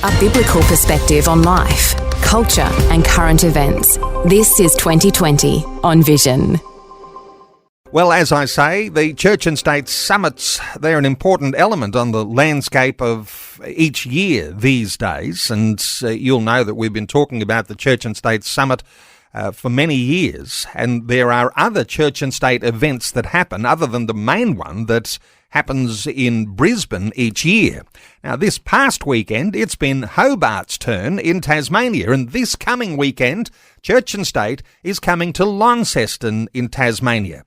A biblical perspective on life, culture and current events. This is 2020 on Vision. Well, as I say, the Church and State Summits, they're an important element on the landscape of each year these days. And you'll know that we've been talking about the Church and State Summit for many years. And there are other Church and State events that happen other than the main one that happens in Brisbane each year. Now, this past weekend, it's been Hobart's turn in Tasmania, and this coming weekend, Church and State is coming to Launceston in Tasmania.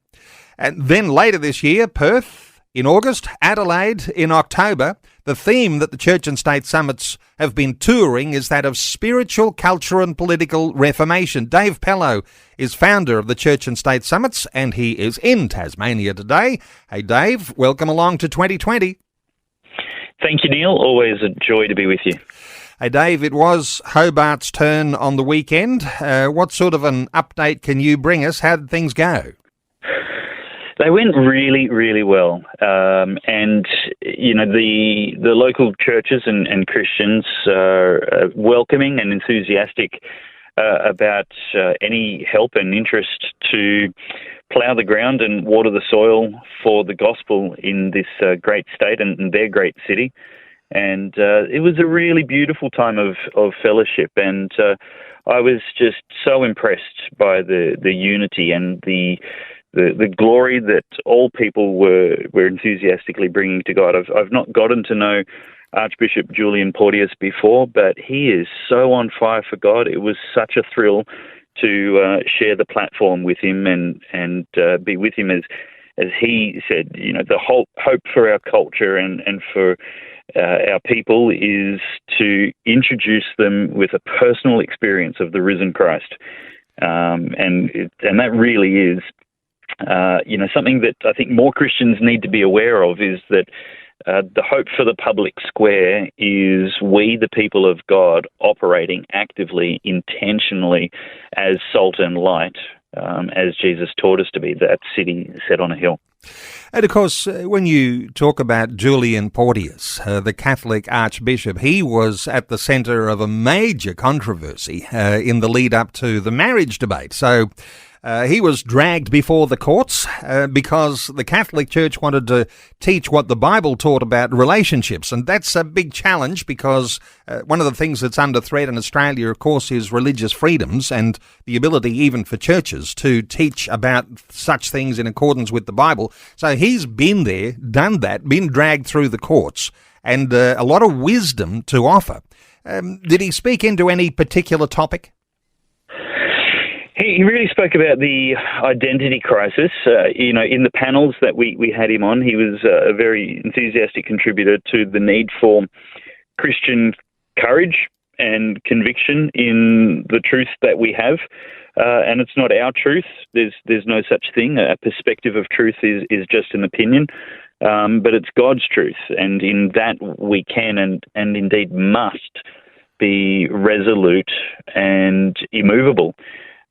And then later this year, Perth in August, Adelaide in October. The theme that the Church and State Summits have been touring is that of spiritual, cultural and political reformation. Dave Pellowe is founder of the Church and State Summits, and he is in Tasmania today. Hey Dave, welcome along to 2020. Thank you, Neil. Always a joy to be with you. Hey Dave, it was Hobart's turn on the weekend. What sort of an update can you bring us? How did things go? They went really, really well. And, you know, the local churches and Christians are welcoming and enthusiastic about any help and interest to plough the ground and water the soil for the gospel in this great state and their great city. And it was a really beautiful time of fellowship. And I was just so impressed by the unity and the glory that all people were enthusiastically bringing to God. I've not gotten to know Archbishop Julian Porteous before, but he is so on fire for God. It was such a thrill to share the platform with him and be with him as he said, you know, the whole hope for our culture and for our people is to introduce them with a personal experience of the risen Christ. And that really is something that I think more Christians need to be aware of is that the hope for the public square is we, the people of God, operating actively, intentionally as salt and light, as Jesus taught us to be, that city set on a hill. And of course, when you talk about Julian Porteous, the Catholic Archbishop, he was at the centre of a major controversy in the lead up to the marriage debate. So he was dragged before the courts because the Catholic Church wanted to teach what the Bible taught about relationships. And that's a big challenge because one of the things that's under threat in Australia, of course, is religious freedoms and the ability even for churches to teach about such things in accordance with the Bible. So he's been there, done that, been dragged through the courts, and a lot of wisdom to offer. Did he speak into any particular topic? He really spoke about the identity crisis. In the panels that we had him on, he was a very enthusiastic contributor to the need for Christian courage and conviction in the truth that we have. And it's not our truth. There's no such thing. A perspective of truth is just an opinion. But it's God's truth. And in that we can and indeed must be resolute and immovable.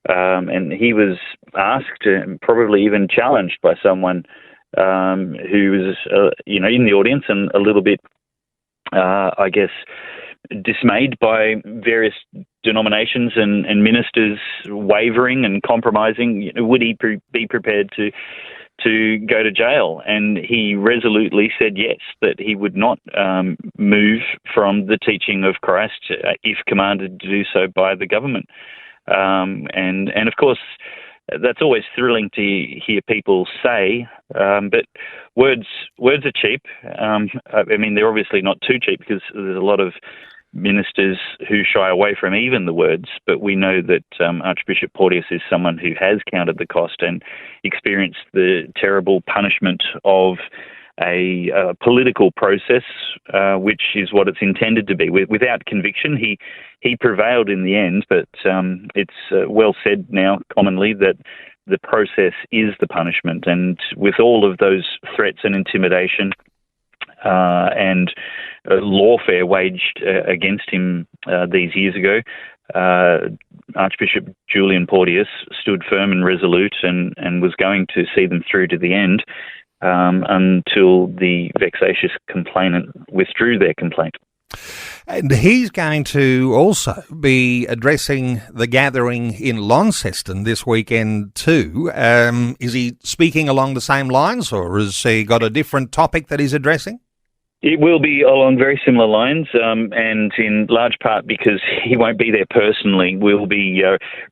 And he was asked and probably even challenged by someone who was, in the audience and a little bit, dismayed by various denominations and ministers wavering and compromising. Would he be prepared to go to jail? And he resolutely said yes, that he would not move from the teaching of Christ if commanded to do so by the government. And of course, that's always thrilling to hear people say, but words are cheap. They're obviously not too cheap because there's a lot of ministers who shy away from even the words, but we know that Archbishop Porteous is someone who has counted the cost and experienced the terrible punishment of a political process, which is what it's intended to be. Without conviction, he prevailed in the end, but it's well said now commonly that the process is the punishment. And with all of those threats and intimidation and lawfare waged against him these years ago, Archbishop Julian Porteous stood firm and resolute and was going to see them through to the end. Until the vexatious complainant withdrew their complaint. And he's going to also be addressing the gathering in Launceston this weekend too. Is he speaking along the same lines, or has he got a different topic that he's addressing? It will be along very similar lines, and in large part because he won't be there personally. We'll be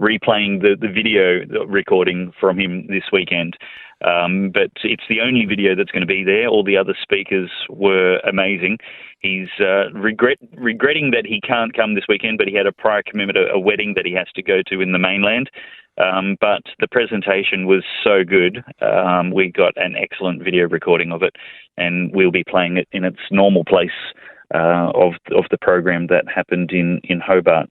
replaying the video recording from him this weekend. But it's the only video that's going to be there. All the other speakers were amazing. He's regretting that he can't come this weekend, but he had a prior commitment, a wedding that he has to go to in the mainland. But the presentation was so good. We got an excellent video recording of it, and we'll be playing it in its normal place of the program that happened in Hobart.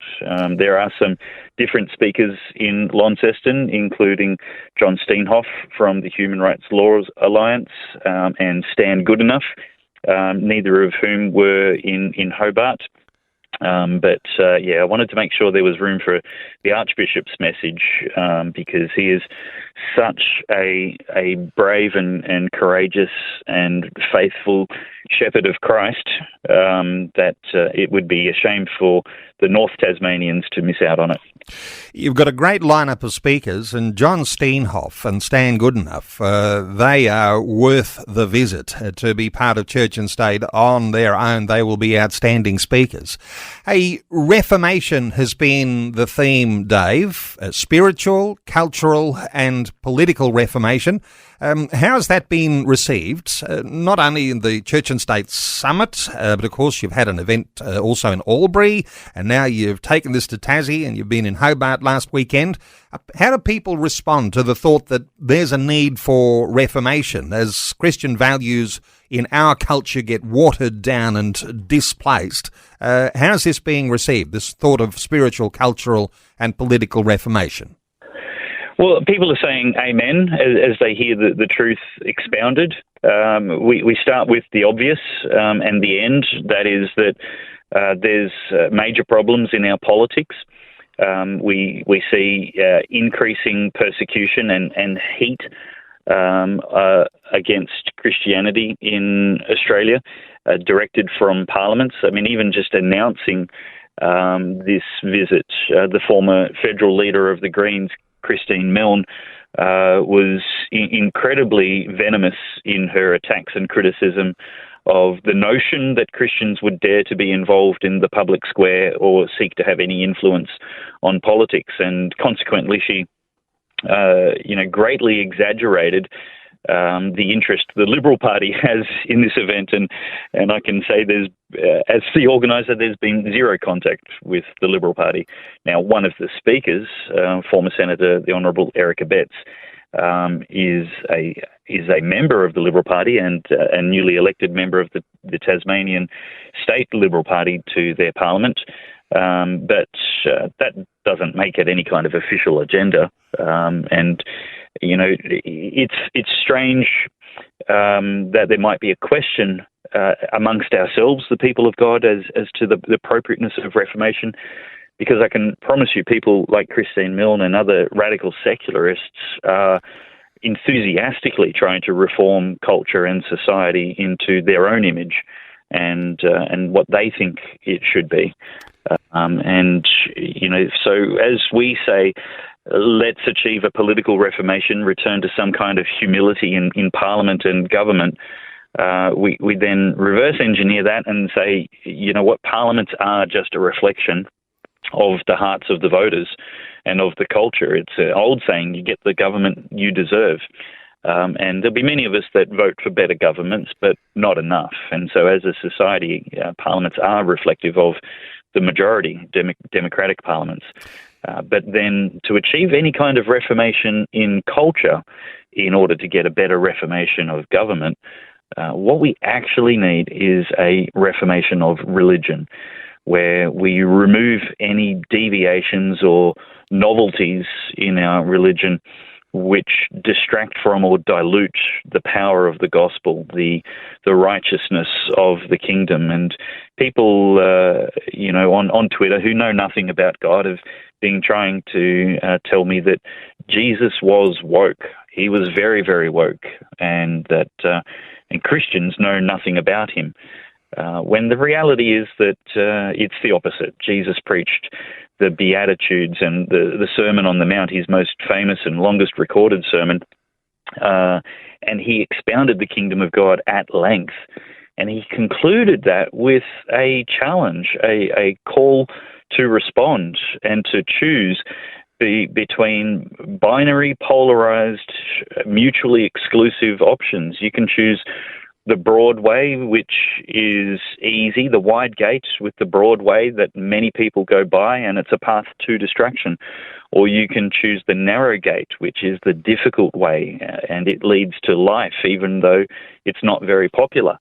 There are some different speakers in Launceston, including John Steenhoff from the Human Rights Law Alliance and Stan Goodenough, neither of whom were in Hobart. I wanted to make sure there was room for the Archbishop's message because he is such a brave and courageous and faithful shepherd of Christ that it would be a shame for the North Tasmanians to miss out on it. You've got a great lineup of speakers, and John Steenhoff and Stan Goodenough, they are worth the visit to be part of Church and State on their own. They will be outstanding speakers. Hey, Reformation has been the theme, Dave. Spiritual, cultural and political reformation. How has that been received? Not only in the Church and State Summit, but of course you've had an event also in Albury, and now you've taken this to Tassie and you've been in Hobart last weekend. How do people respond to the thought that there's a need for reformation as Christian values in our culture get watered down and displaced? How's this being received, this thought of spiritual, cultural and political reformation? Well, people are saying amen as they hear the truth expounded. We start with the obvious and the end, that is that there's major problems in our politics. We see increasing persecution and heat against Christianity in Australia, directed from parliaments. I mean, even just announcing this visit, the former federal leader of the Greens, Christine Milne, was incredibly venomous in her attacks and criticism of the notion that Christians would dare to be involved in the public square or seek to have any influence on politics. And consequently, she, greatly exaggerated the interest the Liberal Party has in this event. And I can say as the organiser, there's been zero contact with the Liberal Party. Now, one of the speakers, former Senator, the Honourable Erica Betts, is a member of the Liberal Party and a newly elected member of the Tasmanian State Liberal Party to their parliament. But that doesn't make it any kind of official agenda. It's strange that there might be a question amongst ourselves, the people of God, as to the appropriateness of reformation, because I can promise you people like Christine Milne and other radical secularists are enthusiastically trying to reform culture and society into their own image and what they think it should be. So as we say, let's achieve a political reformation, return to some kind of humility in Parliament and government, we then reverse engineer that and say, parliaments are just a reflection of the hearts of the voters and of the culture. It's an old saying, you get the government you deserve. And there'll be many of us that vote for better governments, but not enough. And so as a society, parliaments are reflective of the majority, democratic parliaments. But then to achieve any kind of reformation in culture, in order to get a better reformation of government, what we actually need is a reformation of religion, where we remove any deviations or novelties in our religion which distract from or dilute the power of the gospel, the righteousness of the kingdom. And people, on Twitter who know nothing about God have been trying to tell me that Jesus was woke. He was very, very woke, and that and Christians know nothing about him. when the reality is that it's the opposite. Jesus preached the Beatitudes and the Sermon on the Mount, his most famous and longest recorded sermon, and he expounded the kingdom of God at length. And he concluded that with a challenge, a call to respond and to choose between binary, polarized, mutually exclusive options. You can choose the broad way, which is easy, the wide gate with the broad way that many people go by, and it's a path to distraction. Or you can choose the narrow gate, which is the difficult way, and it leads to life, even though it's not very popular.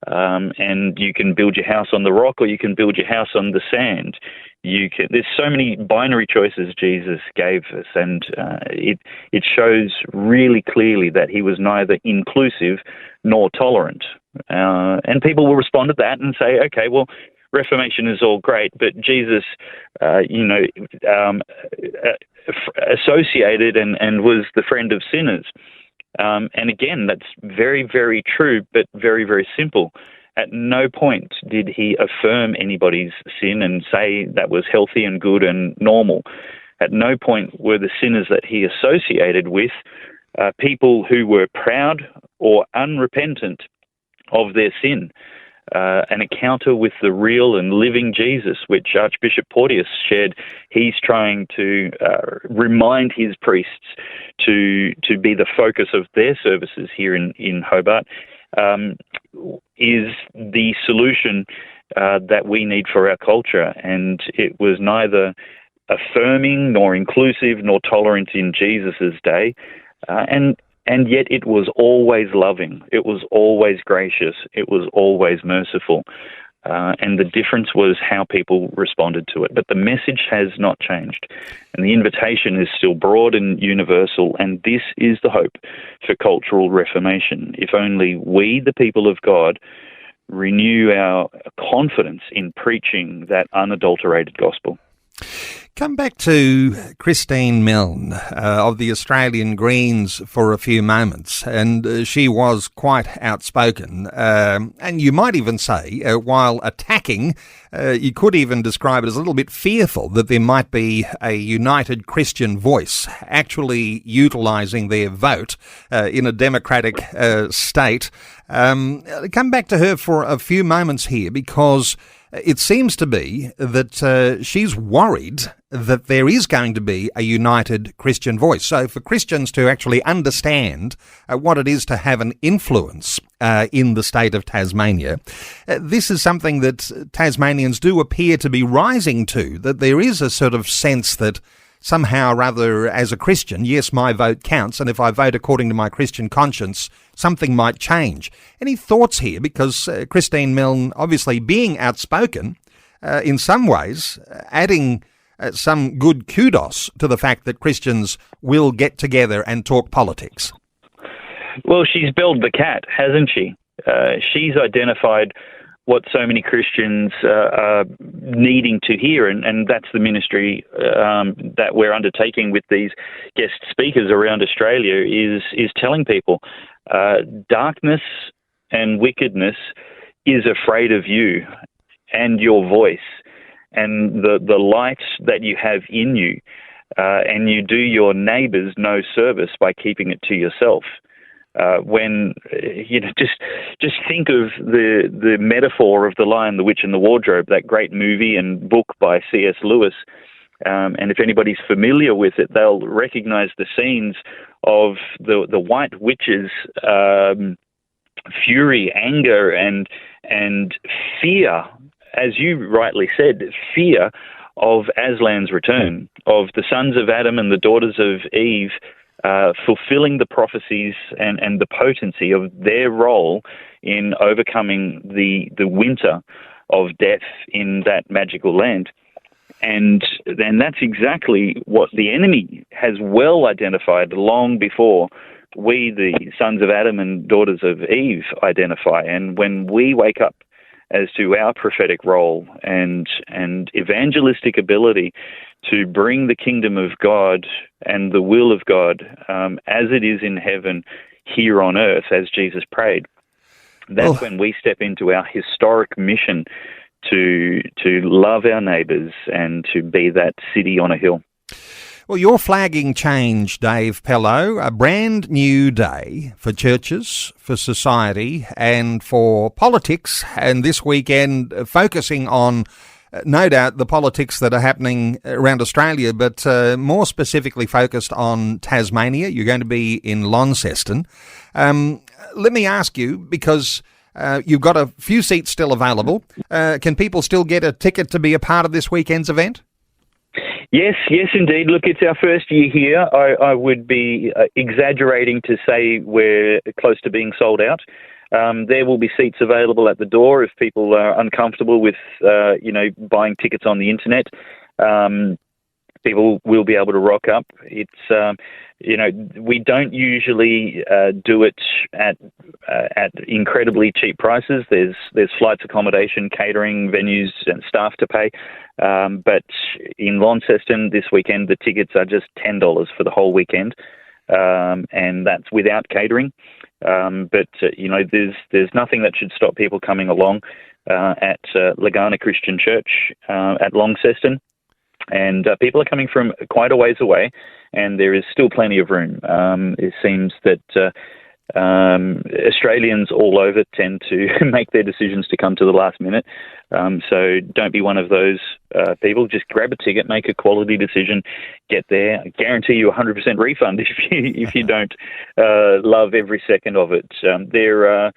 And you can build your house on the rock, or you can build your house on the sand. There's so many binary choices Jesus gave us, and it shows really clearly that he was neither inclusive nor tolerant. And people will respond to that and say, okay, well, Reformation is all great, but Jesus, associated and was the friend of sinners. And again, that's very, very true, but very, very simple. At no point did he affirm anybody's sin and say that was healthy and good and normal. At no point were the sinners that he associated with people who were proud or unrepentant of their sin. An encounter with the real and living Jesus, which Archbishop Porteous shared. He's trying to remind his priests to be the focus of their services here in Hobart, is the solution that we need for our culture. And it was neither affirming nor inclusive nor tolerant in Jesus's day, and yet it was always loving, it was always gracious, it was always merciful. And the difference was how people responded to it. But the message has not changed. And the invitation is still broad and universal. And this is the hope for cultural reformation. If only we, the people of God, renew our confidence in preaching that unadulterated gospel. Come back to Christine Milne of the Australian Greens for a few moments, and she was quite outspoken, and you might even say, while attacking, you could even describe it as a little bit fearful that there might be a united Christian voice actually utilising their vote in a democratic state. Come back to her for a few moments here, because it seems to be that she's worried that there is going to be a united Christian voice. So for Christians to actually understand what it is to have an influence in the state of Tasmania, this is something that Tasmanians do appear to be rising to, that there is a sort of sense that somehow, rather, as a Christian, yes, my vote counts, and if I vote according to my Christian conscience, something might change. Any thoughts here? Because Christine Milne, obviously being outspoken, in some ways, adding some good kudos to the fact that Christians will get together and talk politics. Well, she's belled the cat, hasn't she? She's identified what so many Christians are needing to hear, and that's the ministry that we're undertaking with these guest speakers around Australia, is telling people darkness and wickedness is afraid of you and your voice and the light that you have in you, and you do your neighbours no service by keeping it to yourself. When just think of the metaphor of The Lion, the Witch and the Wardrobe, that great movie and book by C.S. Lewis. And if anybody's familiar with it, they'll recognise the scenes of the White Witch's fury, anger, and fear, as you rightly said, fear of Aslan's return, of the sons of Adam and the daughters of Eve fulfilling the prophecies and the potency of their role in overcoming the winter of death in that magical land. And then that's exactly what the enemy has well identified long before we, the sons of Adam and daughters of Eve, identify. And when we wake up as to our prophetic role and evangelistic ability to bring the kingdom of God and the will of God as it is in heaven here on earth, as Jesus prayed, That's when we step into our historic mission to love our neighbours and to be that city on a hill. Well, you're flagging change, Dave Pellowe, a brand new day for churches, for society and for politics, and this weekend focusing on no doubt the politics that are happening around Australia, but more specifically focused on Tasmania. You're going to be in Launceston. Let me ask you, because you've got a few seats still available. Can people still get a ticket to be a part of this weekend's event? Yes, indeed. Look, it's our first year here. I would be exaggerating to say we're close to being sold out. There will be seats available at the door if people are uncomfortable with, buying tickets on the internet. People will be able to rock up. It's, we don't usually do it at incredibly cheap prices. There's flights, accommodation, catering, venues, and staff to pay. But in Launceston this weekend, the tickets are just $10 for the whole weekend, and that's without catering. But there's nothing that should stop people coming along at Legana Christian Church at Launceston. And people are coming from quite a ways away, and there is still plenty of room. It seems that Australians all over tend to make their decisions to come to the last minute. So don't be one of those people. Just grab a ticket, make a quality decision, get there. I guarantee you a 100% refund if you don't love every second of it. There are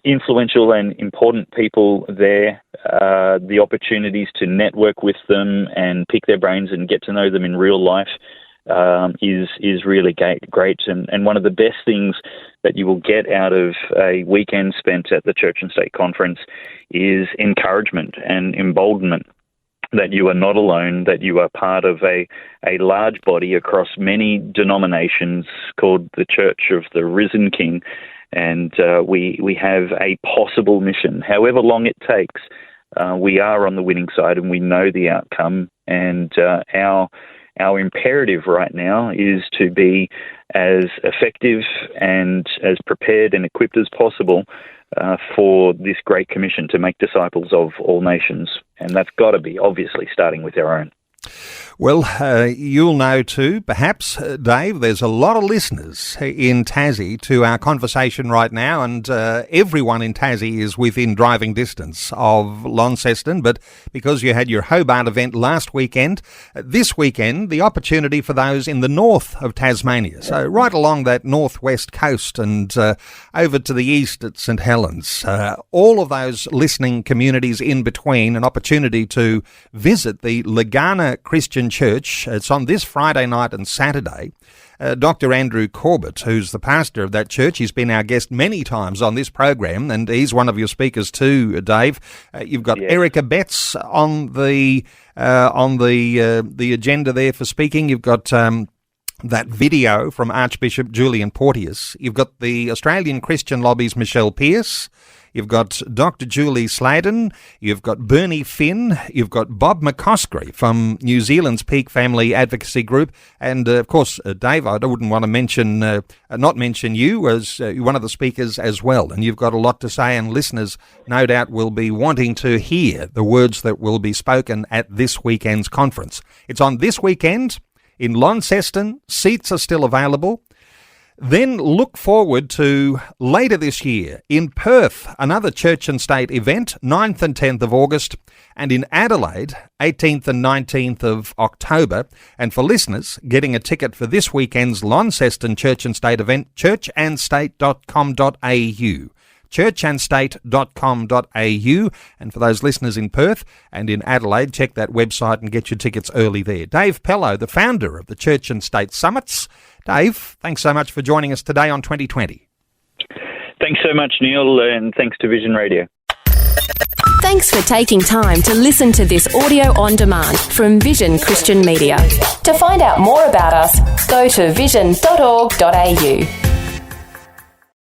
influential and important people there. The opportunities to network with them and pick their brains and get to know them in real life is really great. And one of the best things that you will get out of a weekend spent at the Church and State Conference is encouragement and emboldenment that you are not alone, that you are part of a large body across many denominations called the Church of the Risen King. And we have a possible mission. However long it takes, we are on the winning side and we know the outcome. And our imperative right now is to be as effective and as prepared and equipped as possible for this great commission to make disciples of all nations. And that's got to be, obviously, starting with our own. Well, you'll know too, perhaps, Dave, there's a lot of listeners in Tassie to our conversation right now, and everyone in Tassie is within driving distance of Launceston, but because you had your Hobart event last weekend, this weekend, the opportunity for those in the north of Tasmania, so right along that northwest coast and over to the east at St Helens, all of those listening communities in between, an opportunity to visit the Legana Christian Church. It's on this Friday night and Saturday. Dr. Andrew Corbett, who's the pastor of that church, he's been our guest many times on this program, and he's one of your speakers too, Dave. You've got Erica Betts on the agenda there for speaking. You've got that video from Archbishop Julian Porteous. You've got the Australian Christian Lobby's Michelle Pearce. You've got Dr. Julie Sladen, you've got Bernie Finn, you've got Bob McCoskrie from New Zealand's Peak Family Advocacy Group, and of course, Dave, I wouldn't want to not mention you as one of the speakers as well, and you've got a lot to say, and listeners no doubt will be wanting to hear the words that will be spoken at this weekend's conference. It's on this weekend in Launceston. Seats are still available. Then look forward to later this year in Perth, another Church and State event, 9th and 10th of August, and in Adelaide, 18th and 19th of October. And for listeners, getting a ticket for this weekend's Launceston Church and State event, churchandstate.com.au. churchandstate.com.au, and for those listeners in Perth and in Adelaide, check that website and get your tickets early there. Dave Pellowe, the founder of the Church and State Summits. Dave, thanks so much for joining us today on 2020. Thanks so much, Neil, and thanks to Vision Radio. Thanks for taking time to listen to this audio on demand from Vision Christian Media. To find out more about us, go to vision.org.au.